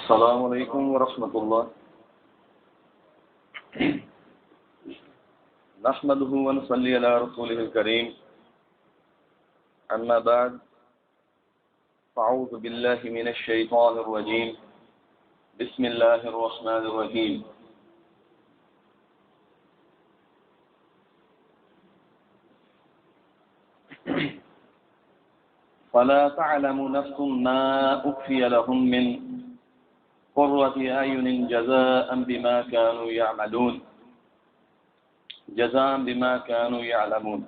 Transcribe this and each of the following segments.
السلام علیکم ورحمۃ اللہ نحمده ونصلي على رسوله الكريم اما بعد فاعوذ بالله من الشيطان الرجيم بسم الله الرحمن الرحيم فلا تعلم نفس ما أخفي لهم من قرة أعين جزاء بما كانوا يعملون جزاء بما كانوا يعلمون۔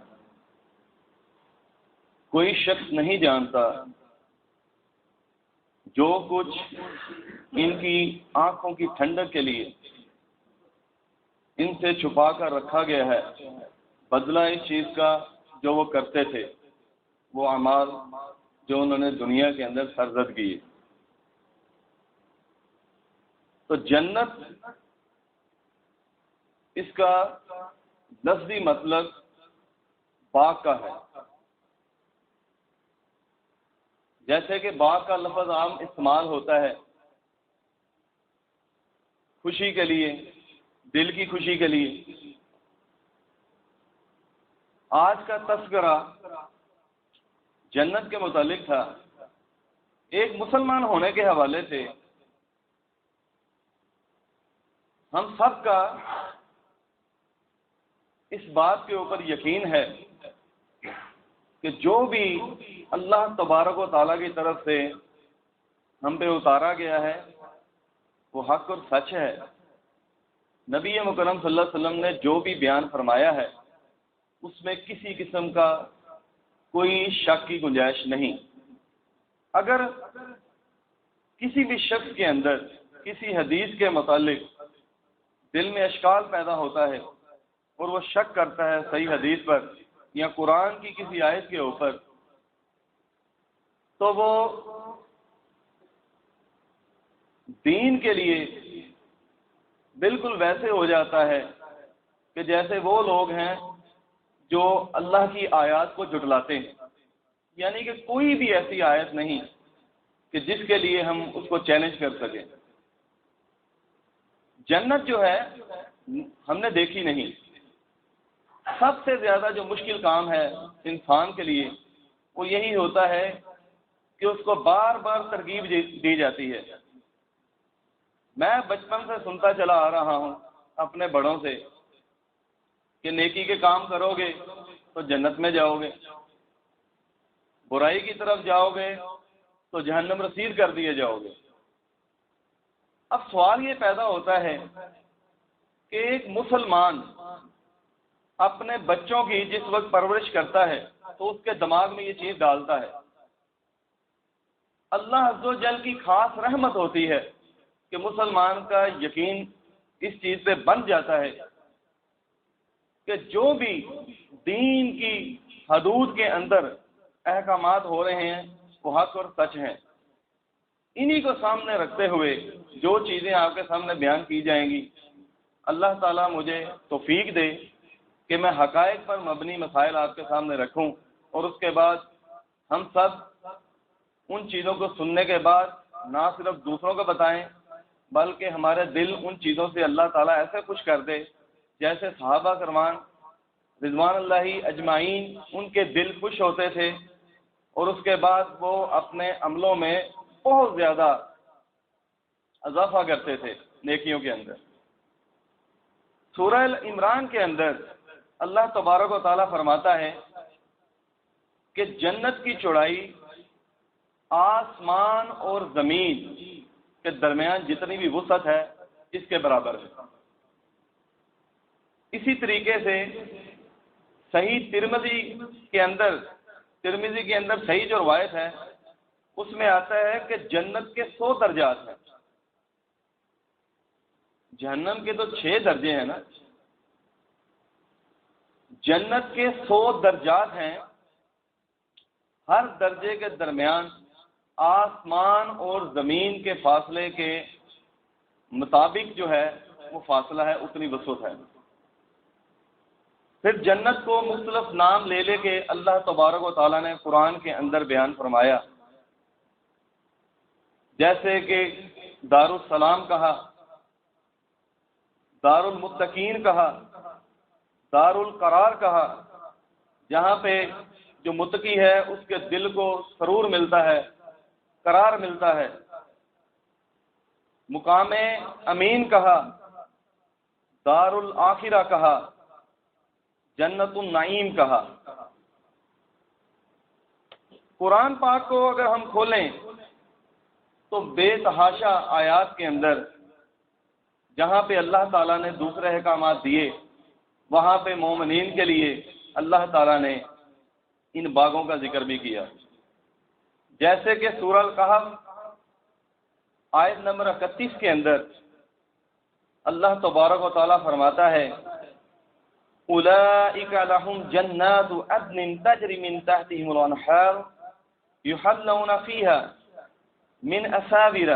کوئی شخص نہیں جانتا جو کچھ ان کی آنکھوں کی ٹھنڈک کے لیے ان سے چھپا کر رکھا گیا ہے، بدلہ اس چیز کا جو وہ کرتے تھے، وہ اعمال جو انہوں نے دنیا کے اندر سرزد کیے۔ تو جنت اس کا لفظی مطلب باغ کا ہے، جیسے کہ باغ کا لفظ عام استعمال ہوتا ہے خوشی کے لیے، دل کی خوشی کے لیے۔ آج کا تذکرہ جنت کے متعلق تھا، ایک مسلمان ہونے کے حوالے سے ہم سب کا اس بات کے اوپر یقین ہے کہ جو بھی اللہ تبارک و تعالیٰ کی طرف سے ہم پہ اتارا گیا ہے وہ حق اور سچ ہے۔ نبی مکرم صلی اللہ علیہ وسلم نے جو بھی بیان فرمایا ہے اس میں کسی قسم کا کوئی شک کی گنجائش نہیں۔ اگر کسی بھی شخص کے اندر کسی حدیث کے متعلق دل میں اشکال پیدا ہوتا ہے اور وہ شک کرتا ہے صحیح حدیث پر یا قرآن کی کسی آیت کے اوپر، تو وہ دین کے لیے بالکل ویسے ہو جاتا ہے کہ جیسے وہ لوگ ہیں جو اللہ کی آیات کو جھٹلاتے ہیں، یعنی کہ کوئی بھی ایسی آیت نہیں کہ جس کے لیے ہم اس کو چیلنج کر سکیں۔ جنت جو ہے ہم نے دیکھی نہیں۔ سب سے زیادہ جو مشکل کام ہے انسان کے لیے وہ یہی ہوتا ہے کہ اس کو بار بار ترغیب دی جاتی ہے۔ میں بچپن سے سنتا چلا آ رہا ہوں اپنے بڑوں سے کہ نیکی کے کام کرو گے تو جنت میں جاؤ گے، برائی کی طرف جاؤ گے تو جہنم رسید کر دیے جاؤ گے۔ اب سوال یہ پیدا ہوتا ہے کہ ایک مسلمان اپنے بچوں کی جس وقت پرورش کرتا ہے تو اس کے دماغ میں یہ چیز ڈالتا ہے، اللہ عز و جل کی خاص رحمت ہوتی ہے کہ مسلمان کا یقین اس چیز پہ بن جاتا ہے کہ جو بھی دین کی حدود کے اندر احکامات ہو رہے ہیں وہ حق اور سچ ہیں۔ انہی کو سامنے رکھتے ہوئے جو چیزیں آپ کے سامنے بیان کی جائیں گی، اللہ تعالیٰ مجھے توفیق دے کہ میں حقائق پر مبنی مسائل آپ کے سامنے رکھوں، اور اس کے بعد ہم سب ان چیزوں کو سننے کے بعد نہ صرف دوسروں کو بتائیں بلکہ ہمارے دل ان چیزوں سے اللہ تعالیٰ ایسے خوش کر دے جیسے صحابہ کرام رضوان اللہ اجمعین ان کے دل خوش ہوتے تھے اور اس کے بعد وہ اپنے عملوں میں بہت زیادہ اضافہ کرتے تھے نیکیوں کے اندر۔ سورہ عمران کے اندر اللہ تبارک و تعالیٰ فرماتا ہے کہ جنت کی چوڑائی آسمان اور زمین کے درمیان جتنی بھی وسعت ہے اس کے برابر ہے۔ اسی طریقے سے صحیح ترمذی کے اندر صحیح جو روایت ہے اس میں آتا ہے کہ جنت کے 100 درجات ہیں، جہنم کے تو 6 درجے ہیں نا، جنت کے 100 درجات ہیں۔ ہر درجے کے درمیان آسمان اور زمین کے فاصلے کے مطابق جو ہے وہ فاصلہ ہے، اتنی وسعت ہے۔ پھر جنت کو مختلف نام لے لے کے اللہ تبارک و تعالیٰ نے قرآن کے اندر بیان فرمایا، جیسے کہ دارالسلام کہا، دارالمتقین کہا، دارالقرار کہا، جہاں پہ جو متقی ہے اس کے دل کو سرور ملتا ہے، قرار ملتا ہے۔ مقام امین کہا، دارالآخرہ کہا، جنت النعیم کہا۔ قرآن پاک کو اگر ہم کھولیں تو بے تحاشا آیات کے اندر جہاں پہ اللہ تعالیٰ نے دوسرے احکامات دیے، وہاں پہ مومنین کے لیے اللہ تعالیٰ نے ان باغوں کا ذکر بھی کیا، جیسے کہ سورہ الکہف آیت نمبر 31 کے اندر اللہ تبارک و تعالیٰ فرماتا ہے اولئک لہم جنات عدن تجری من تحتہم الانہار یحلون فیہا من اساور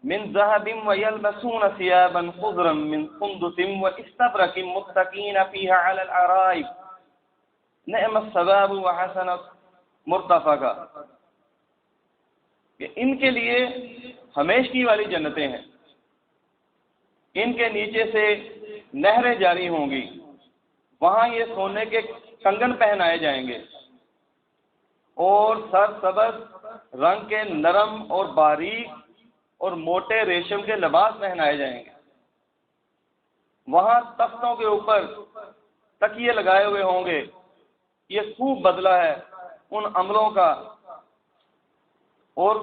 من ذهب ويلبسون ثيابا خضرا من سندس واستبرق متكئين فيها على الارائك نعم الثواب وحسنت مرتفقا، کہ ان کے لیے ہمیشگی والی جنتیں ہیں، ان کے نیچے سے نہریں جاری ہوں گی، وہاں یہ سونے کے کنگن پہنائے جائیں گے اور سرسبز رنگ کے نرم اور باریک اور موٹے ریشم کے لباس پہنائے جائیں گے، وہاں تختوں کے اوپر تکیے لگائے ہوئے ہوں گے۔ یہ خوب بدلہ ہے ان عملوں کا، اور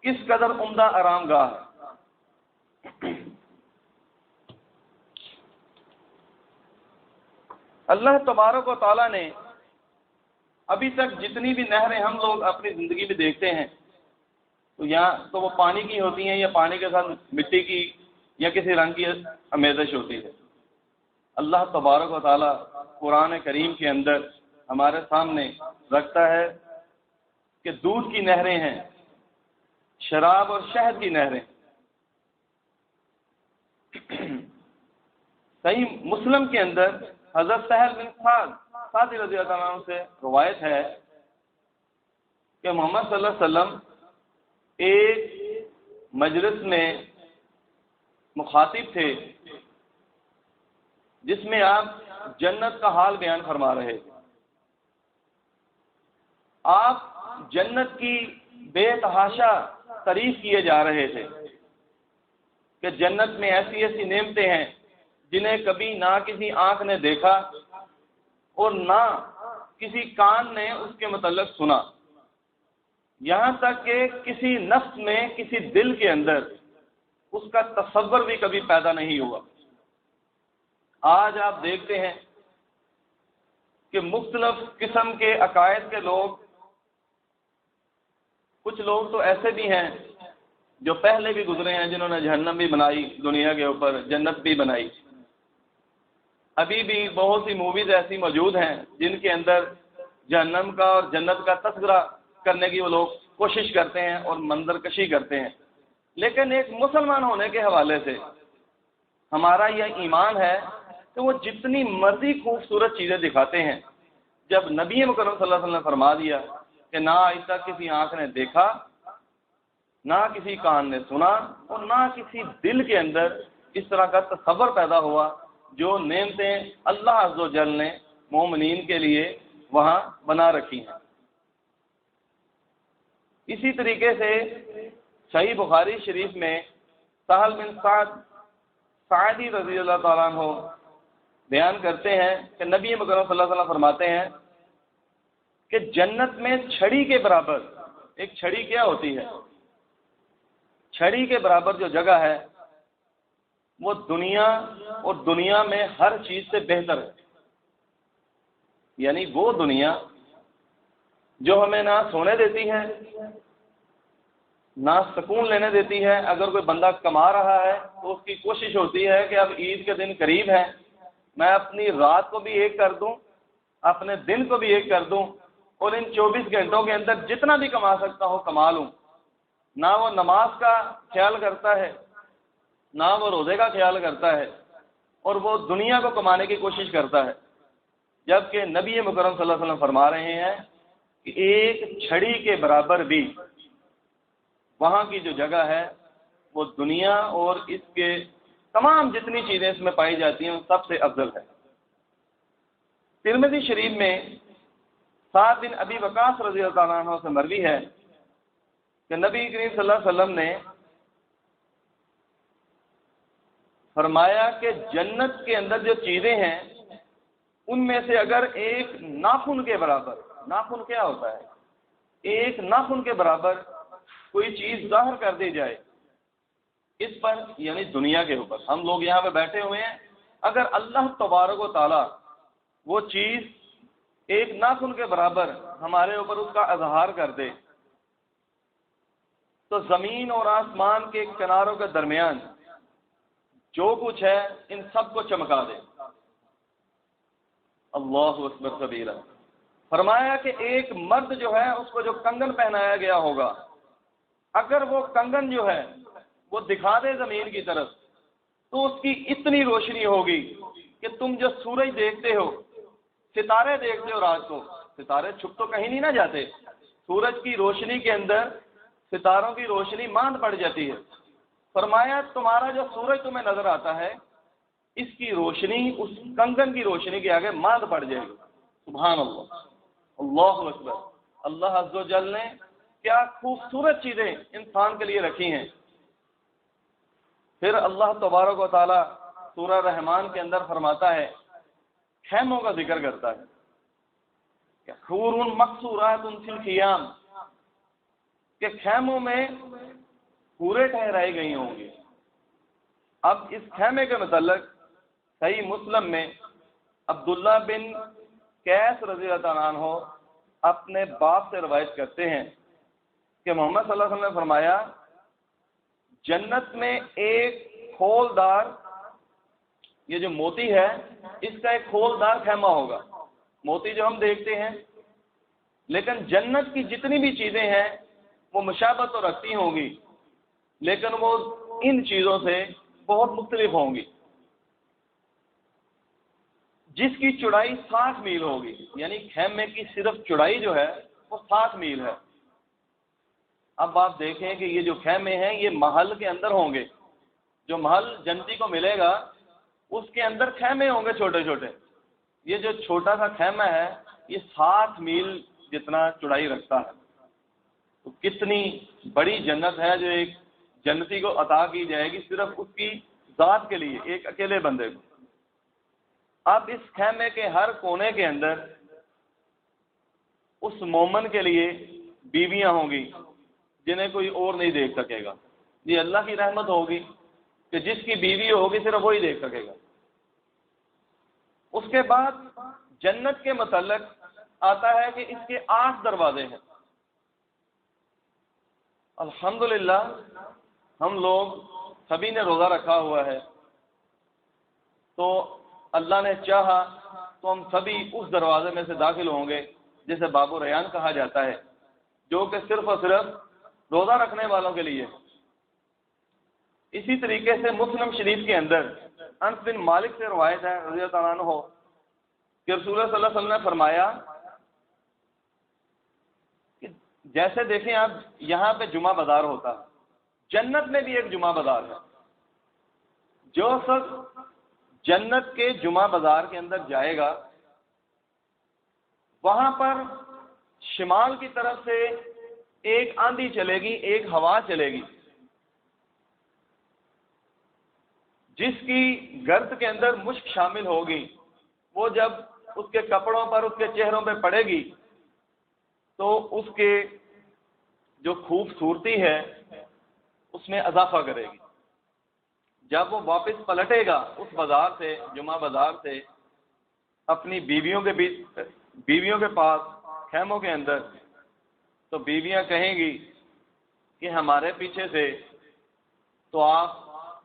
کس قدر عمدہ آرام گاہ ہے۔ اللہ تبارک و تعالیٰ نے ابھی تک جتنی بھی نہریں ہم لوگ اپنی زندگی میں دیکھتے ہیں تو یہاں تو وہ پانی کی ہوتی ہیں یا پانی کے ساتھ مٹی کی یا کسی رنگ کی آمیزش ہوتی ہے۔ اللہ تبارک و تعالیٰ قرآن کریم کے اندر ہمارے سامنے رکھتا ہے کہ دودھ کی نہریں ہیں، شراب اور شہد کی نہریں۔ صحیح مسلم کے اندر حضرت سہل بن سعد رضی اللہ عنہ سے روایت ہے کہ محمد صلی اللہ علیہ وسلم ایک مجلس میں مخاطب تھے جس میں آپ جنت کا حال بیان فرما رہے تھے۔ آپ جنت کی بے تحاشا تعریف کیے جا رہے تھے کہ جنت میں ایسی ایسی نعمتیں ہیں جنہیں کبھی نہ کسی آنکھ نے دیکھا اور نہ کسی کان نے اس کے متعلق سنا، یہاں تک کہ کسی نفس میں کسی دل کے اندر اس کا تصور بھی کبھی پیدا نہیں ہوا۔ آج آپ دیکھتے ہیں کہ مختلف قسم کے عقائد کے لوگ، کچھ لوگ تو ایسے بھی ہیں جو پہلے بھی گزرے ہیں جنہوں نے جہنم بھی بنائی دنیا کے اوپر، جنت بھی بنائی۔ ابھی بھی بہت سی موویز ایسی موجود ہیں جن کے اندر جہنم کا اور جنت کا تذکرہ کرنے کی وہ لوگ کوشش کرتے ہیں اور منظر کشی کرتے ہیں، لیکن ایک مسلمان ہونے کے حوالے سے ہمارا یہ ایمان ہے کہ وہ جتنی مرضی خوبصورت چیزیں دکھاتے ہیں، جب نبی مکرم صلی اللہ علیہ وسلم نے فرما دیا کہ نہ آج تک کسی آنکھ نے دیکھا، نہ کسی کان نے سنا اور نہ کسی دل کے اندر اس طرح کا تصور پیدا ہوا جو نعمتیں اللہ عز و جل نے مومنین کے لیے وہاں بنا رکھی ہیں۔ اسی طریقے سے صحیح بخاری شریف میں سہل بن سعدی رضی اللہ تعالیٰ عنہ بیان کرتے ہیں کہ نبی مکرم صلی اللہ علیہ وسلم فرماتے ہیں کہ جنت میں چھڑی کے برابر، ایک چھڑی کیا ہوتی ہے؟ چھڑی کے برابر جو جگہ ہے وہ دنیا اور دنیا میں ہر چیز سے بہتر ہے۔ یعنی وہ دنیا جو ہمیں نہ سونے دیتی ہے، نہ سکون لینے دیتی ہے۔ اگر کوئی بندہ کما رہا ہے تو اس کی کوشش ہوتی ہے کہ اب عید کے دن قریب ہیں، میں اپنی رات کو بھی ایک کر دوں، اپنے دن کو بھی ایک کر دوں اور ان 24 گھنٹوں کے اندر جتنا بھی کما سکتا ہوں کما لوں۔ نہ وہ نماز کا خیال کرتا ہے، نہ وہ روزے کا خیال کرتا ہے، اور وہ دنیا کو کمانے کی کوشش کرتا ہے، جبکہ نبی مکرم صلی اللہ علیہ وسلم فرما رہے ہیں کہ ایک چھڑی کے برابر بھی وہاں کی جو جگہ ہے وہ دنیا اور اس کے تمام جتنی چیزیں اس میں پائی جاتی ہیں وہ سب سے افضل ہے۔ ترمذی شریف میں سعد بن ابی وقاص رضی اللہ عنہ سے مروی ہے کہ نبی کریم صلی اللہ علیہ وسلم نے فرمایا کہ جنت کے اندر جو چیزیں ہیں ان میں سے اگر ایک ناخن کے برابر، ناخن کیا ہوتا ہے، ایک ناخن کے برابر کوئی چیز ظاہر کر دی جائے اس پر، یعنی دنیا کے اوپر، ہم لوگ یہاں پہ بیٹھے ہوئے ہیں، اگر اللہ تبارک و تعالی وہ چیز ایک ناخن کے برابر ہمارے اوپر اس کا اظہار کر دے تو زمین اور آسمان کے کناروں کے درمیان جو کچھ ہے ان سب کو چمکا دے۔ اللہ اکبر کبیرہ۔ فرمایا کہ ایک مرد جو ہے اس کو جو کنگن پہنایا گیا ہوگا، اگر وہ کنگن جو ہے وہ دکھا دے زمین کی طرف تو اس کی اتنی روشنی ہوگی کہ تم جو سورج دیکھتے ہو، ستارے دیکھتے ہو رات کو، ستارے چھپ تو کہیں نہیں نہ جاتے، سورج کی روشنی کے اندر ستاروں کی روشنی ماند پڑ جاتی ہے۔ فرمایا تمہارا جو سورج تمہیں نظر آتا ہے اس کی روشنی اس کنگن کی روشنی کے آگے ماند پڑ جائے گی۔ سبحان اللہ، اللہ اکبر۔ اللہ عز و جل نے کیا خوبصورت چیزیں انسان کے لیے رکھی ہیں۔ پھر اللہ تبارک و تعالی سورہ رحمان کے اندر فرماتا ہے، خیموں کا ذکر کرتا ہے کہ حور مقصورات فی الخیام، کہ خیموں میں حوریں ٹھہرائی گئی ہوں گی۔ اب اس خیمے کے متعلق صحیح مسلم میں عبداللہ بن قیس رضی اللہ عنہ اپنے باپ سے روایت کرتے ہیں کہ محمد صلی اللہ علیہ وسلم نے فرمایا، جنت میں ایک کھولدار، یہ جو موتی ہے اس کا ایک کھولدار خیمہ ہوگا، موتی جو ہم دیکھتے ہیں، لیکن جنت کی جتنی بھی چیزیں ہیں وہ مشابہت تو رکھتی ہوں گی لیکن وہ ان چیزوں سے بہت مختلف ہوں گی۔ جس کی چوڑائی 60 میل ہوگی، یعنی خیمے کی صرف چوڑائی جو ہے وہ 60 میل ہے۔ اب آپ دیکھیں کہ یہ جو خیمے ہیں یہ محل کے اندر ہوں گے، جو محل جنتی کو ملے گا اس کے اندر خیمے ہوں گے چھوٹے چھوٹے۔ یہ جو چھوٹا سا خیمہ ہے یہ 60 میل جتنا چوڑائی رکھتا ہے۔ تو کتنی بڑی جنت ہے جو ایک جنتی کو عطا کی جائے گی صرف اس کی ذات کے لیے، ایک اکیلے بندے کو۔ اب اس خیمے کے ہر کونے کے اندر اس مومن کے لیے بیویاں ہوں گی جنہیں کوئی اور نہیں دیکھ سکے گا۔ یہ اللہ کی رحمت ہوگی کہ جس کی بیوی ہوگی صرف وہی دیکھ سکے گا۔ اس کے بعد جنت کے متعلق آتا ہے کہ اس کے 8 دروازے ہیں۔ الحمدللہ ہم لوگ سبھی نے روزہ رکھا ہوا ہے، تو اللہ نے چاہا تو ہم سبھی اس دروازے میں سے داخل ہوں گے جسے باب الریان کہا جاتا ہے، جو کہ صرف اور صرف روزہ رکھنے والوں کے لیے۔ اسی طریقے سے مسلم شریف کے اندر انس بن مالک سے روایت ہے رضی اللہ عنہ کہ رسول اللہ صلی اللہ علیہ وسلم نے فرمایا کہ جیسے دیکھیں آپ یہاں پہ جمعہ بازار ہوتا ہے، جنت میں بھی ایک جمعہ بازار ہے۔ جو شخص جنت کے جمعہ بازار کے اندر جائے گا وہاں پر شمال کی طرف سے ایک آندھی چلے گی، ایک ہوا چلے گی، جس کی گرد کے اندر مشک شامل ہوگی، وہ جب اس کے کپڑوں پر، اس کے چہروں پہ پڑے گی تو اس کے جو خوبصورتی ہے اس میں اضافہ کرے گی۔ جب وہ واپس پلٹے گا اس بازار سے، جمعہ بازار سے، اپنی بیویوں کے پاس خیموں کے اندر، تو بیویاں کہیں گی کہ ہمارے پیچھے سے تو آپ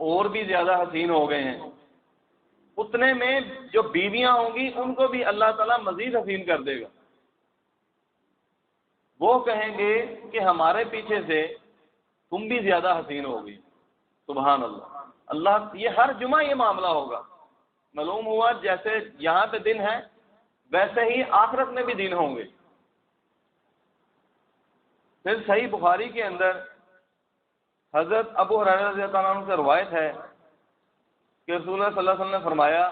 اور بھی زیادہ حسین ہو گئے ہیں۔ اتنے میں جو بیویاں ہوں گی ان کو بھی اللہ تعالیٰ مزید حسین کر دے گا۔ وہ کہیں گے کہ ہمارے پیچھے سے تم بھی زیادہ حسین ہوگی۔ سبحان اللہ۔ اللہ، یہ ہر جمعہ یہ معاملہ ہوگا۔ معلوم ہوا جیسے یہاں پہ دن ہے ویسے ہی آخرت میں بھی دن ہوں گے۔ پھر صحیح بخاری کے اندر حضرت ابو ہریرہ رضی اللہ عنہ سے روایت ہے کہ رسول اللہ صلی اللہ علیہ وسلم نے فرمایا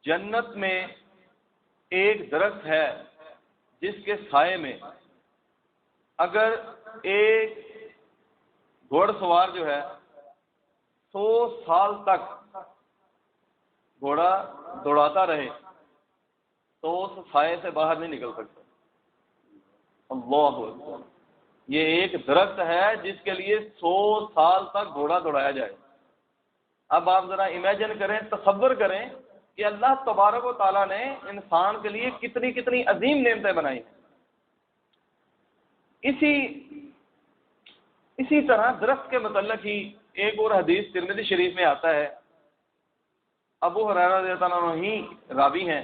جنت میں ایک درخت ہے جس کے سائے میں اگر ایک گھوڑ سوار جو ہے 100 سال تک گھوڑا دوڑاتا رہے تو اس سائے سے باہر نہیں نکل سکتا۔ اللہ اکبر، یہ ایک درخت ہے جس کے لیے 100 سال تک گھوڑا دوڑایا جائے۔ اب آپ ذرا امیجن کریں، تصور کریں کہ اللہ تبارک و تعالیٰ نے انسان کے لیے کتنی کتنی عظیم نعمتیں بنائی ہیں۔ اسی طرح درخت کے متعلق ہی ایک اور حدیث ترمذی شریف میں آتا ہے، ابو ہریرہ رضی اللہ عنہ ہی راوی ہیں،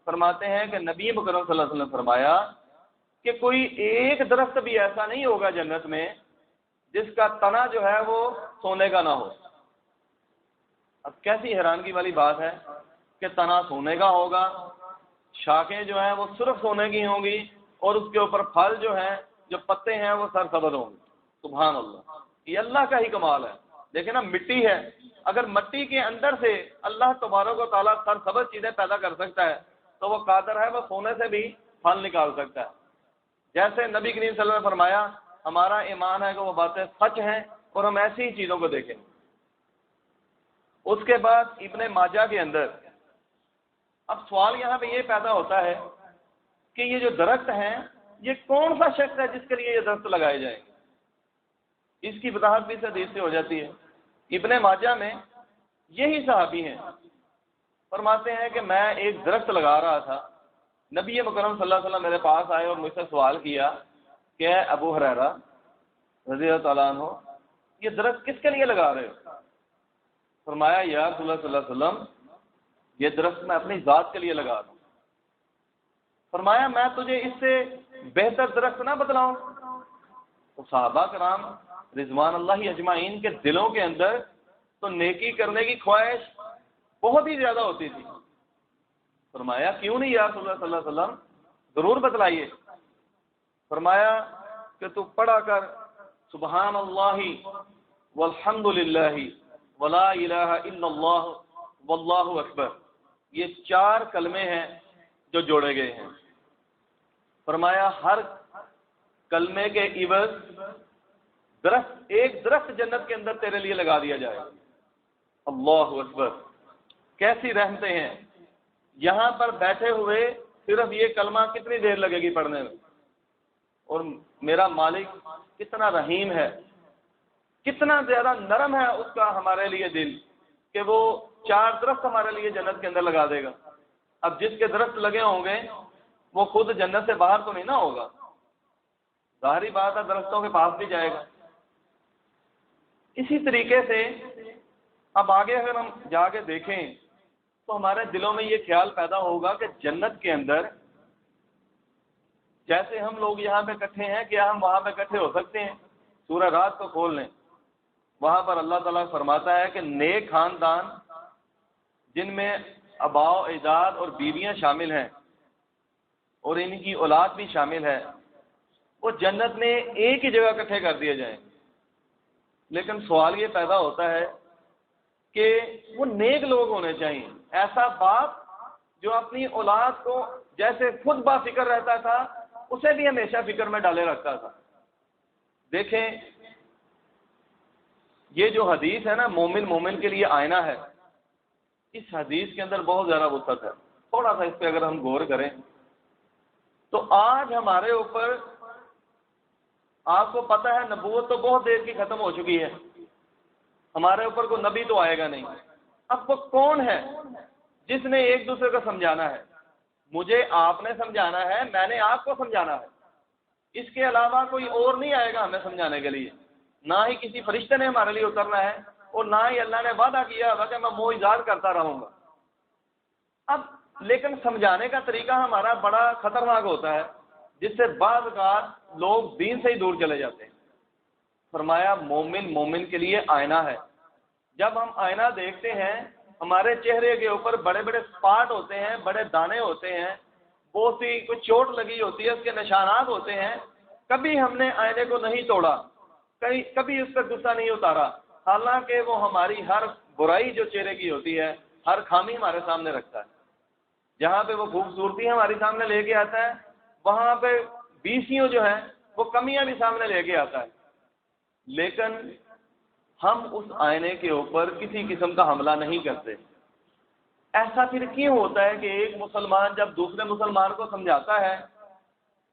فرماتے ہیں کہ نبی مکرم صلی اللہ علیہ وسلم نے فرمایا کہ کوئی ایک درخت بھی ایسا نہیں ہوگا جنت میں جس کا تنا جو ہے وہ سونے کا نہ ہو۔ اب کیسی حیرانگی والی بات ہے کہ تنا سونے کا ہوگا، شاخیں جو ہیں وہ صرف سونے کی ہوں گی، اور اس کے اوپر پھل جو ہیں، جو پتے ہیں وہ سرسبز ہوں گے۔ سبحان اللہ، یہ اللہ کا ہی کمال ہے۔ دیکھیں نا، مٹی ہے، اگر مٹی کے اندر سے اللہ تبارک و تعالیٰ سرسبز چیزیں پیدا کر سکتا ہے تو وہ قادر ہے وہ سونے سے بھی پھل نکال سکتا ہے۔ جیسے نبی کریم صلی اللہ علیہ وسلم نے فرمایا ہمارا ایمان ہے کہ وہ باتیں سچ ہیں اور ہم ایسی ہی چیزوں کو دیکھیں۔ اس کے بعد ابن ماجہ کے اندر، اب سوال یہاں پہ یہ پیدا ہوتا ہے کہ یہ جو درخت ہیں یہ کون سا شخص ہے جس کے لیے یہ درخت لگائے جائیں گے؟ اس کی وضاحت بھی اس حدیث سے ہو جاتی ہے۔ ابن ماجہ میں یہی صحابی ہیں، فرماتے ہیں کہ میں ایک درخت لگا رہا تھا، نبی مکرم صلی اللہ علیہ وسلم میرے پاس آئے اور مجھ سے سوال کیا کہ ابو ہریرہ رضی اللہ تعالیٰ عنہ یہ درخت کس کے لیے لگا رہے ہو؟ فرمایا یا رسول اللہ صلی اللہ علیہ وسلم یہ درخت میں اپنی ذات کے لیے لگا رہا ہوں۔ فرمایا میں تجھے اس سے بہتر درخت نہ بتلاؤں؟ تو صحابہ کرام رضوان اللہ اجمعین کے دلوں کے اندر تو نیکی کرنے کی خواہش بہت ہی زیادہ ہوتی تھی۔ فرمایا کیوں نہیں یا رسول اللہ صلی اللہ علیہ وسلم، ضرور بتلائیے۔ فرمایا کہ تو پڑھا کر سبحان اللہ والحمد للہ ولا الہ الا اللہ واللہ اکبر، یہ 4 کلمے ہیں جو جوڑے گئے ہیں۔ فرمایا ہر کلمے کے عوض ایک درخت جنت کے اندر تیرے لیے لگا دیا جائے۔ اللہ اکبر، کیسی رحمتیں ہیں۔ یہاں پر بیٹھے ہوئے صرف یہ کلمہ کتنی دیر لگے گی پڑھنے میں، اور میرا مالک کتنا رحیم ہے، کتنا زیادہ نرم ہے اس کا ہمارے لیے دل کہ وہ 4 درخت ہمارے لیے جنت کے اندر لگا دے گا۔ اب جس کے درخت لگے ہوں گے وہ خود جنت سے باہر تو نہیں نہ ہوگا، ظاہری بات ہے درختوں کے پاس بھی جائے گا۔ اسی طریقے سے اب آگے اگر ہم جا کے دیکھیں تو ہمارے دلوں میں یہ خیال پیدا ہوگا کہ جنت کے اندر جیسے ہم لوگ یہاں پہ اکٹھے ہیں، کیا ہم وہاں پہ اکٹھے ہو سکتے ہیں؟ سورہ رات کو کھول لیں، وہاں پر اللہ تعالیٰ فرماتا ہے کہ نیک خاندان جن میں آباء و اجداد اور بیویاں شامل ہیں اور ان کی اولاد بھی شامل ہے، وہ جنت میں ایک ہی جگہ اکٹھے کر دیے جائیں۔ لیکن سوال یہ پیدا ہوتا ہے کہ وہ نیک لوگ ہونے چاہیے، ایسا باپ جو اپنی اولاد کو جیسے خود با فکر رہتا تھا اسے بھی ہمیشہ فکر میں ڈالے رکھتا تھا۔ دیکھیں یہ جو حدیث ہے نا مومن مومن کے لیے آئینہ ہے، اس حدیث کے اندر بہت زیادہ وسعت ہے۔ تھوڑا سا اس پہ اگر ہم غور کریں تو آج ہمارے اوپر، آپ کو پتہ ہے نبوت تو بہت دیر کی ختم ہو چکی ہے، ہمارے اوپر کوئی نبی تو آئے گا نہیں۔ اب وہ کون ہے جس نے ایک دوسرے کو سمجھانا ہے؟ مجھے آپ نے سمجھانا ہے، میں نے آپ کو سمجھانا ہے، اس کے علاوہ کوئی اور نہیں آئے گا ہمیں سمجھانے کے لیے، نہ ہی کسی فرشتے نے ہمارے لیے اترنا ہے، اور نہ ہی اللہ نے وعدہ کیا ہوگا کہ میں موعظات کرتا رہوں گا۔ اب لیکن سمجھانے کا طریقہ ہمارا بڑا خطرناک ہوتا ہے، جس سے بعض اوقات لوگ دین سے ہی دور چلے جاتے ہیں۔ فرمایا مومن مومن کے لیے آئینہ ہے۔ جب ہم آئینہ دیکھتے ہیں ہمارے چہرے کے اوپر بڑے بڑے اسپاٹ ہوتے ہیں، بڑے دانے ہوتے ہیں، بہت سی کوئی چوٹ لگی ہوتی ہے، اس کے نشانات ہوتے ہیں۔ کبھی ہم نے آئینے کو نہیں توڑا، کبھی اس پہ غصہ نہیں اتارا، حالانکہ وہ ہماری ہر برائی جو چہرے کی ہوتی ہے، ہر خامی ہمارے سامنے رکھتا ہے۔ جہاں پہ وہ خوبصورتی ہمارے سامنے لے کے آتا ہے، وہاں پہ بیسیوں جو ہیں وہ کمیاں بھی سامنے لے کے آتا ہے، لیکن ہم اس آئینے کے اوپر کسی قسم کا حملہ نہیں کرتے۔ ایسا پھر کیوں ہوتا ہے کہ ایک مسلمان جب دوسرے مسلمان کو سمجھاتا ہے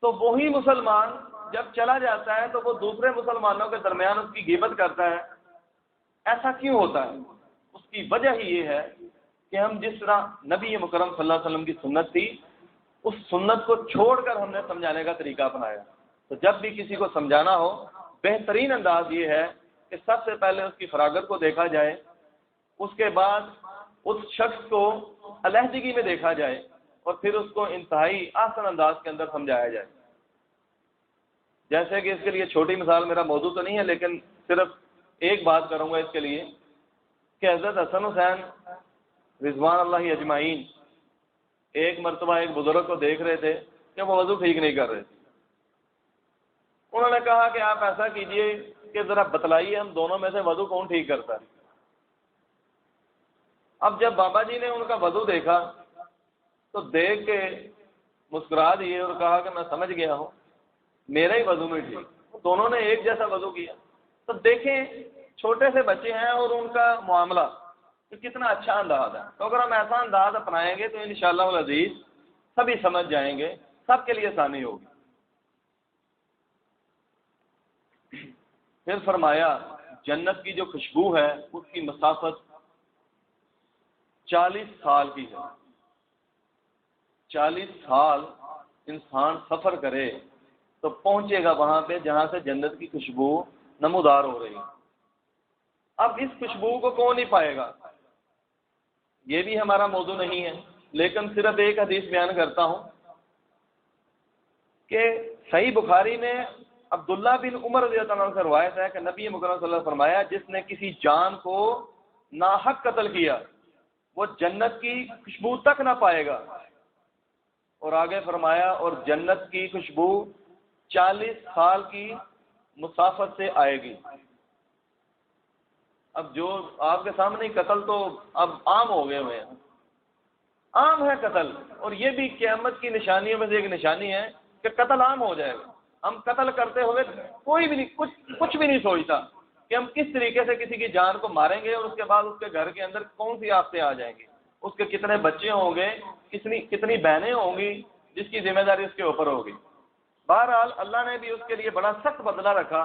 تو وہی مسلمان جب چلا جاتا ہے تو وہ دوسرے مسلمانوں کے درمیان اس کی غیبت کرتا ہے؟ ایسا کیوں ہوتا ہے؟ اس کی وجہ ہی یہ ہے کہ ہم جس طرح نبی مکرم صلی اللہ علیہ وسلم کی سنت تھی، اس سنت کو چھوڑ کر ہم نے سمجھانے کا طریقہ اپنایا۔ تو جب بھی کسی کو سمجھانا ہو، بہترین انداز یہ ہے کہ سب سے پہلے اس کی فراغت کو دیکھا جائے، اس کے بعد اس شخص کو علیحدگی میں دیکھا جائے، اور پھر اس کو انتہائی آسان انداز کے اندر سمجھایا جائے۔ جیسے کہ اس کے لیے چھوٹی مثال، میرا موضوع تو نہیں ہے لیکن صرف ایک بات کروں گا اس کے لیے، کہ حضرت حسن حسین رضوان اللہ اجمعین ایک مرتبہ ایک بزرگ کو دیکھ رہے تھے کہ وہ وضو ٹھیک نہیں کر رہے تھے۔ انہوں نے کہا کہ آپ ایسا کیجئے کہ ذرا بتلائیے ہم دونوں میں سے وضو کون ٹھیک کرتا ہے۔ اب جب بابا جی نے ان کا وضو دیکھا تو دیکھ کے مسکرا دیے اور کہا کہ میں سمجھ گیا ہوں، میرا ہی وضو نہیں ٹھیک۔ دونوں نے ایک جیسا وضو کیا۔ تو دیکھیں چھوٹے سے بچے ہیں اور ان کا معاملہ کتنا اچھا انداز ہے۔ تو اگر ہم ایسا انداز اپنائیں گے تو انشاءاللہ العزیز سبھی سمجھ جائیں گے، سب کے لیے آسانی ہوگی۔ پھر فرمایا جنت کی جو خوشبو ہے اس کی مسافت 40 سال کی ہے۔ 40 سال انسان سفر کرے تو پہنچے گا وہاں پہ جہاں سے جنت کی خوشبو نمودار ہو رہی ہے۔ اب اس خوشبو کو کون نہیں پائے گا؟ یہ بھی ہمارا موضوع نہیں ہے، لیکن صرف ایک حدیث بیان کرتا ہوں کہ صحیح بخاری میں عبداللہ بن عمر رضی اللہ عنہ سے روایت ہے کہ نبی مکرم صلی اللہ علیہ وسلم فرمایا جس نے کسی جان کو ناحق قتل کیا وہ جنت کی خوشبو تک نہ پائے گا۔ اور آگے فرمایا اور جنت کی خوشبو 40 سال کی مسافت سے آئے گی۔ اب جو آپ کے سامنے قتل تو اب عام ہو گئے ہوئے ہیں، عام ہے قتل، اور یہ بھی قیامت کی نشانیوں میں سے ایک نشانی ہے کہ قتل عام ہو جائے گا۔ ہم قتل کرتے ہوئے کوئی بھی نہیں کچھ بھی نہیں سوچتا کہ ہم کس طریقے سے کسی کی جان کو ماریں گے، اور اس کے بعد اس کے گھر کے اندر کون سی آفتیں آ جائیں گی، اس کے کتنے بچے ہوں گے، کتنی بہنیں ہوں گی جس کی ذمہ داری اس کے اوپر ہوگی۔ بہرحال اللہ نے بھی اس کے لیے بڑا سخت بدلہ رکھا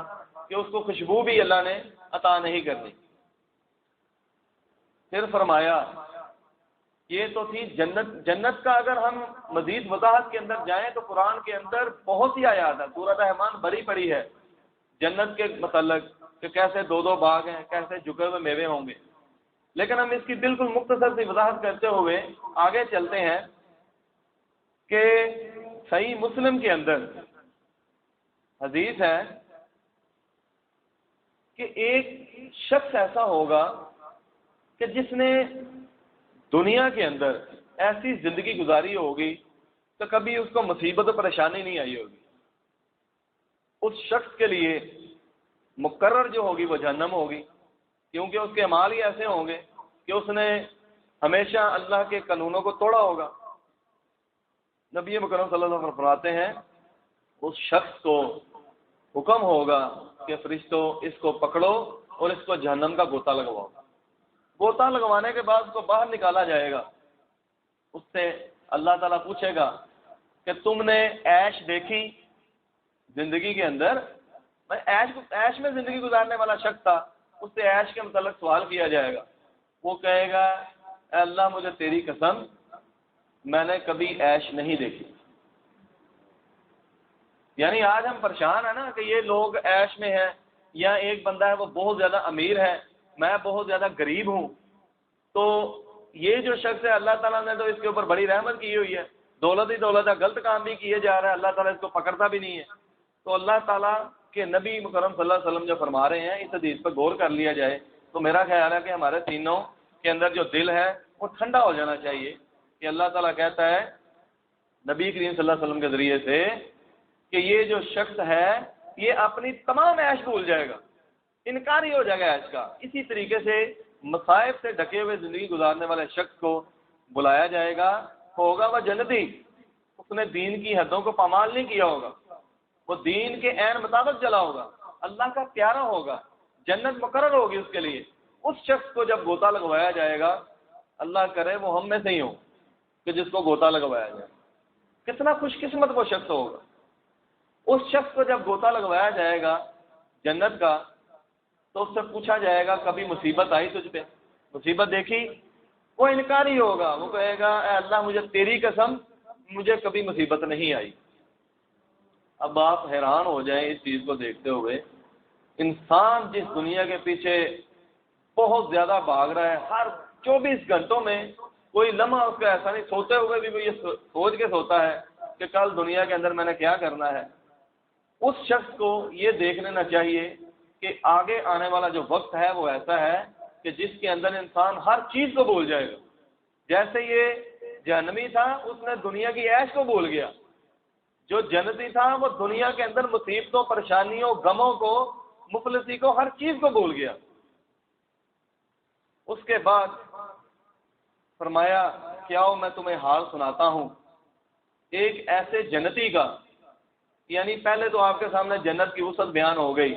کہ اس کو خوشبو بھی اللہ نے عطا نہیں کرنی۔ پھر فرمایا یہ تو تھی جنت کا اگر ہم مزید وضاحت کے اندر جائیں تو قرآن کے اندر بہت سی آیات ہیں، سورۃ رحمان بھری پڑی ہے جنت کے متعلق کہ کیسے 2 باغ ہیں، کیسے جھکے ہوئے میوے ہوں گے، لیکن ہم اس کی بالکل مختصر سی وضاحت کرتے ہوئے آگے چلتے ہیں کہ صحیح مسلم کے اندر حدیث ہے کہ ایک شخص ایسا ہوگا کہ جس نے دنیا کے اندر ایسی زندگی گزاری ہوگی تو کبھی اس کو مصیبت و پریشانی نہیں آئی ہوگی۔ اس شخص کے لیے مقرر جو ہوگی وہ جہنم ہوگی، کیونکہ اس کے اعمال ہی ایسے ہوں گے کہ اس نے ہمیشہ اللہ کے قانونوں کو توڑا ہوگا۔ نبی مکرم صلی اللہ علیہ وسلم فرماتے ہیں اس شخص کو حکم ہوگا کہ فرشتوں اس کو پکڑو اور اس کو جہنم کا غوطہ لگواؤ۔ غوطہ لگوانے کے بعد اس کو باہر نکالا جائے گا۔ اس سے اللہ تعالیٰ پوچھے گا کہ تم نے عیش دیکھی زندگی کے اندر؟ میں عیش میں زندگی گزارنے والا شخص تھا، اس سے عیش کے متعلق سوال کیا جائے گا۔ وہ کہے گا اے اللہ مجھے تیری قسم میں نے کبھی عیش نہیں دیکھی۔ یعنی آج ہم پریشان ہیں نا کہ یہ لوگ عیش میں ہیں، یا ایک بندہ ہے وہ بہت زیادہ امیر ہے، میں بہت زیادہ غریب ہوں، تو یہ جو شخص ہے اللہ تعالیٰ نے تو اس کے اوپر بڑی رحمت کی ہوئی ہے، دولت ہی دولت ہے، غلط کام بھی کیے جا رہا ہے، اللہ تعالیٰ اس کو پکڑتا بھی نہیں ہے۔ تو اللہ تعالیٰ کے نبی مکرم صلی اللہ علیہ وسلم جو فرما رہے ہیں اس حدیث پر غور کر لیا جائے تو میرا خیال ہے کہ ہمارے تینوں کے اندر جو دل ہے وہ ٹھنڈا ہو جانا چاہیے کہ اللہ تعالیٰ کہتا ہے نبی کریم صلی اللہ علیہ وسلم کے ذریعے سے کہ یہ جو شخص ہے یہ اپنی تمام عیش بھول جائے گا، انکاری ہو جائے گا عیش کا۔ اسی طریقے سے مصائب سے ڈھکے ہوئے زندگی گزارنے والے شخص کو بلایا جائے گا، ہوگا وہ جنتی، اس نے دین کی حدوں کو پامال نہیں کیا ہوگا، وہ دین کے عین مطابق چلا ہوگا، اللہ کا پیارا ہوگا، جنت مقرر ہوگی اس کے لیے۔ اس شخص کو جب غوطہ لگوایا جائے گا، اللہ کرے وہ ہم میں سے ہی ہو کہ جس کو غوطہ لگوایا جائے، کتنا خوش قسمت وہ شخص ہوگا۔ اس شخص کو جب غوطہ لگوایا جائے گا جنت کا، تو اس سے پوچھا جائے گا کبھی مصیبت آئی تجھ پہ، مصیبت دیکھی؟ وہ انکاری ہوگا، وہ کہے گا اے اللہ مجھے تیری قسم مجھے کبھی مصیبت نہیں آئی۔ اب آپ حیران ہو جائیں اس چیز کو دیکھتے ہوئے، انسان جس دنیا کے پیچھے بہت زیادہ بھاگ رہا ہے، ہر 24 گھنٹوں میں کوئی لمحہ اس کا ایسا نہیں، سوتے ہوئے بھی وہ یہ سوچ کے سوتا ہے کہ کل دنیا کے اندر میں نے کیا کرنا ہے۔ اس شخص کو یہ دیکھ لینا چاہیے کہ آگے آنے والا جو وقت ہے وہ ایسا ہے کہ جس کے اندر انسان ہر چیز کو بھول جائے گا۔ جیسے یہ جہنمی تھا، اس نے دنیا کی عیش کو بھول گیا، جو جنتی تھا وہ دنیا کے اندر مصیبتوں، پریشانیوں، غموں کو، مفلسی کو، ہر چیز کو بھول گیا۔ اس کے بعد فرمایا کیا ہو میں تمہیں حال سناتا ہوں ایک ایسے جنتی کا، یعنی پہلے تو آپ کے سامنے جنت کی وسعت بیان ہو گئی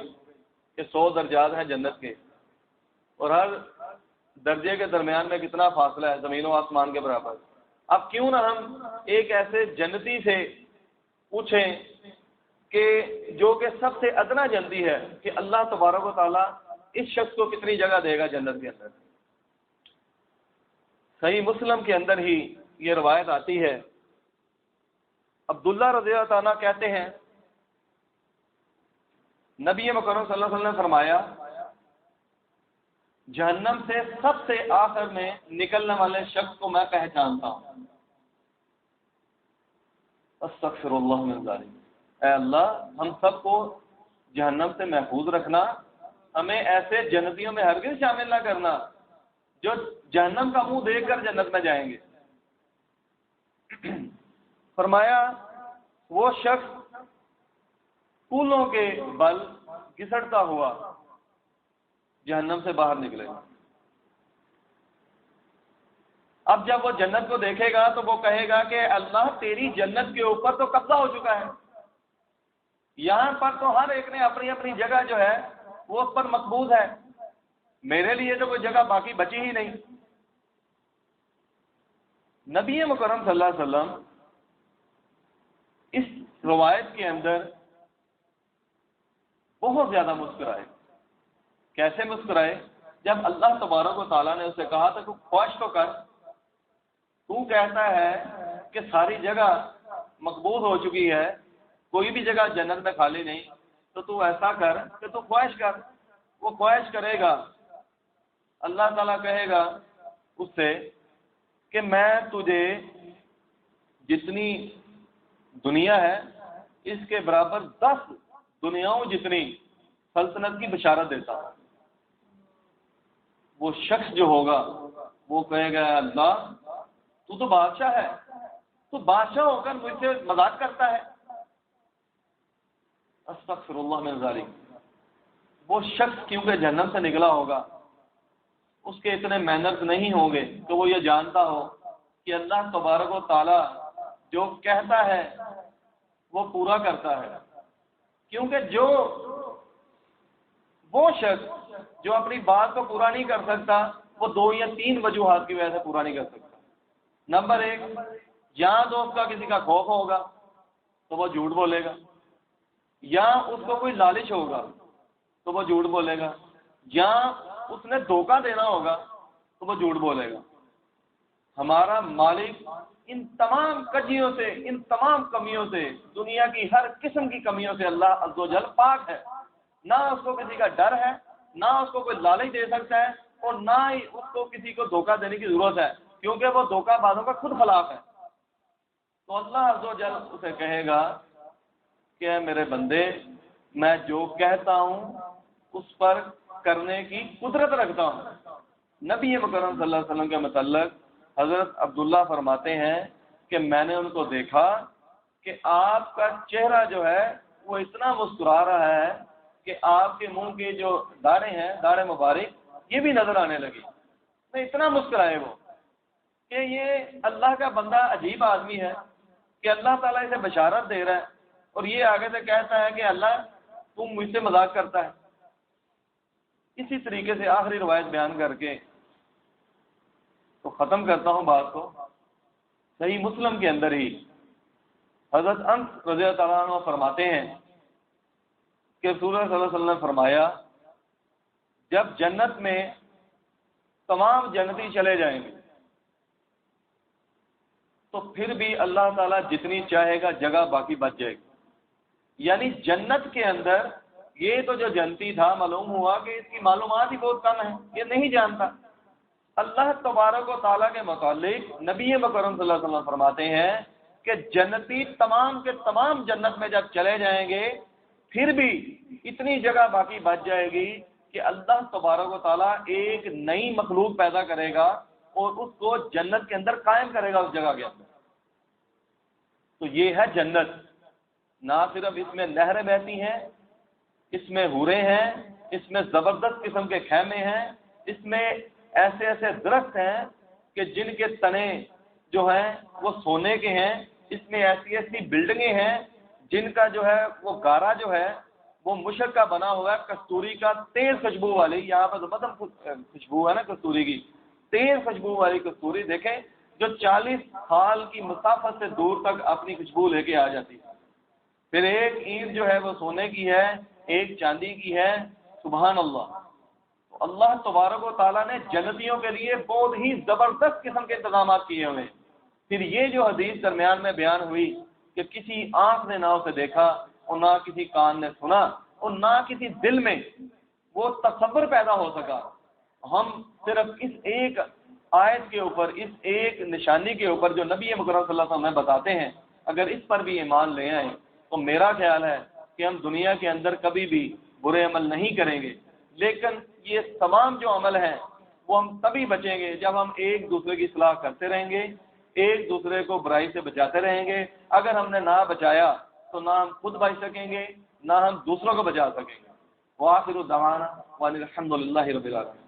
کہ 100 درجات ہیں جنت کے، اور ہر درجے کے درمیان میں کتنا فاصلہ ہے، زمین و آسمان کے برابر۔ اب کیوں نہ ہم ایک ایسے جنتی سے پوچھیں کہ جو کہ سب سے ادنا جنتی ہے، کہ اللہ تبارک و تعالیٰ اس شخص کو کتنی جگہ دے گا جنت کے اندر۔ صحیح مسلم کے اندر ہی یہ روایت آتی ہے، عبداللہ رضی اللہ عنہ کہتے ہیں نبی مکرم صلی اللہ علیہ وسلم نے فرمایا جہنم سے سب سے آخر میں نکلنے والے شخص کو میں پہچانتا ہوں۔ استغفر اللہ من ذالک، اے اللہ ہم سب کو جہنم سے محفوظ رکھنا، ہمیں ایسے جنتیوں میں ہرگز شامل نہ کرنا جو جہنم کا منہ دیکھ کر جنت میں جائیں گے۔ فرمایا وہ شخص پھولوں کے بل گھسڑتا ہوا جہنم سے باہر نکلے گا۔ اب جب وہ جنت کو دیکھے گا تو وہ کہے گا کہ اللہ تیری جنت کے اوپر تو قبضہ ہو چکا ہے، یہاں پر تو ہر ایک نے اپنی اپنی جگہ جو ہے وہ اس پر مقبوض ہے، میرے لیے تو کوئی جگہ باقی بچی ہی نہیں۔ نبی مکرم صلی اللہ علیہ وسلم اس روایت کے اندر بہت زیادہ مسکرائے۔ کیسے مسکرائے؟ جب اللہ تبارک و تعالیٰ نے اسے کہا تھا تو خواہش تو کر، تو کہتا ہے کہ ساری جگہ مقبول ہو چکی ہے، کوئی بھی جگہ جنت میں خالی نہیں، تو ایسا کر کہ تو خواہش کر۔ وہ خواہش کرے گا، اللہ تعالیٰ کہے گا اس سے کہ میں تجھے جتنی دنیا ہے اس کے برابر 10 دنیاؤں جتنی سلطنت کی بشارت دیتا ہوں۔ وہ شخص جو ہوگا وہ کہے گا اللہ تو بادشاہ ہے، تو بادشاہ ہو کر مجھ سے مذاق کرتا ہے۔ استغفر اللہ من ذالک۔ وہ شخص کیونکہ جہنم سے نکلا ہوگا، اس کے اتنے مینرز نہیں ہوں گے کہ وہ یہ جانتا ہو کہ اللہ تبارک و تعالیٰ جو کہتا ہے وہ پورا کرتا ہے، کیونکہ وہ شخص جو اپنی بات کو پورا نہیں کر سکتا وہ 2 یا 3 وجوہات کی وجہ سے پورا نہیں کر سکتا۔ نمبر 1، یا تو اس کا کسی کا خوف ہوگا تو وہ جھوٹ بولے گا، یا اس کو کوئی لالچ ہوگا تو وہ جھوٹ بولے گا، یا اس نے دھوکہ دینا ہوگا تو وہ جھوٹ بولے گا۔ ہمارا مالک ان تمام کجیوں سے، ان تمام کمیوں سے، دنیا کی ہر قسم کی کمیوں سے اللہ عز و جل پاک ہے۔ نہ اس کو کسی کا ڈر ہے، نہ اس کو کوئی لالچ دے سکتا ہے، اور نہ ہی اس کو کسی کو دھوکہ دینے کی ضرورت ہے، کیونکہ وہ دھوکہ بازوں کا خود خلاف ہے۔ تو اللہ عز و جل اسے کہے گا کہ اے میرے بندے، میں جو کہتا ہوں اس پر کرنے کی قدرت رکھتا ہوں۔ نبی مکرم صلی اللہ علیہ وسلم کے متعلق حضرت عبداللہ فرماتے ہیں کہ میں نے ان کو دیکھا کہ آپ کا چہرہ جو ہے وہ اتنا مسکرا رہا ہے کہ آپ کے منہ کے جو داڑے ہیں، داڑے مبارک، یہ بھی نظر آنے لگی۔ میں اتنا مسکرائے وہ کہ یہ اللہ کا بندہ عجیب آدمی ہے کہ اللہ تعالیٰ اسے بشارت دے رہا ہے اور یہ آگے سے کہتا ہے کہ اللہ تم مجھ سے مذاق کرتا ہے۔ اسی طریقے سے آخری روایت بیان کر کے تو ختم کرتا ہوں بات کو۔ صحیح مسلم کے اندر ہی حضرت انس رضی اللہ تعالیٰ عنہ فرماتے ہیں کہ رسول اللہ صلی اللہ علیہ وسلم نے فرمایا جب جنت میں تمام جنتی چلے جائیں گے تو پھر بھی اللہ تعالیٰ جتنی چاہے گا جگہ باقی بچ جائے گی۔ یعنی جنت کے اندر یہ تو جو جنتی تھا معلوم ہوا کہ اس کی معلومات ہی بہت کم ہے، یہ نہیں جانتا۔ اللہ تبارک و تعالیٰ کے متعلق نبی مکرم صلی اللہ علیہ وسلم فرماتے ہیں کہ جنتی تمام کے تمام جنت میں جب چلے جائیں گے پھر بھی اتنی جگہ باقی بچ جائے گی کہ اللہ تبارک و تعالیٰ ایک نئی مخلوق پیدا کرے گا اور اس کو جنت کے اندر قائم کرے گا اس جگہ کے اندر۔ تو یہ ہے جنت۔ نہ صرف اس میں نہریں بہتی ہیں، اس میں حوریں ہیں، اس میں زبردست قسم کے خیمے ہیں، اس میں ایسے ایسے درخت ہیں کہ جن کے تنے جو ہیں وہ سونے کے ہیں، اس میں ایسی ایسی بلڈنگیں ہیں جن کا جو ہے وہ گارا جو ہے وہ مشک کا بنا ہوا ہے، کستوری کا، تیز خوشبو والی۔ یہاں پر زبردست خوشبو ہے نا کستوری کی، تیز خوشبو والی کستوری دیکھیں جو 40 سال کی مسافت سے دور تک اپنی خوشبو لے کے آ جاتی ہے۔ پھر ایک اینٹ جو ہے وہ سونے کی ہے، ایک چاندی کی ہے۔ سبحان اللہ۔ اللہ تبارک و تعالیٰ نے جنتیوں کے لیے بہت ہی زبردست قسم کے انتظامات کیے ہوئے ہیں۔ پھر یہ جو حدیث درمیان میں بیان ہوئی کہ کسی آنکھ نے نہ اسے دیکھا اور نہ کسی کان نے سنا اور نہ کسی دل میں وہ تصور پیدا ہو سکا، ہم صرف اس ایک آیت کے اوپر، اس ایک نشانی کے اوپر جو نبی مکرم صلی اللہ علیہ وسلم ہمیں بتاتے ہیں، اگر اس پر بھی ایمان لے آئیں تو میرا خیال ہے کہ ہم دنیا کے اندر کبھی بھی برے عمل نہیں کریں گے۔ لیکن یہ تمام جو عمل ہیں وہ ہم تبھی بچیں گے جب ہم ایک دوسرے کی اصلاح کرتے رہیں گے، ایک دوسرے کو برائی سے بچاتے رہیں گے۔ اگر ہم نے نہ بچایا تو نہ ہم خود بچ سکیں گے، نہ ہم دوسروں کو بچا سکیں گے۔ وآخر دعوانا وان الحمد للہ رب العالمین۔